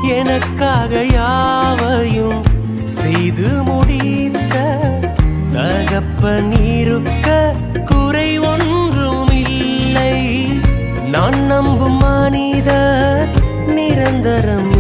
எனக்காக யாவையும் செய்து முடித்த தகப்பன் இருக்க குறை ஒன்றும் இல்லை. நான் நம்பும் மனிதர் நிரந்தரம்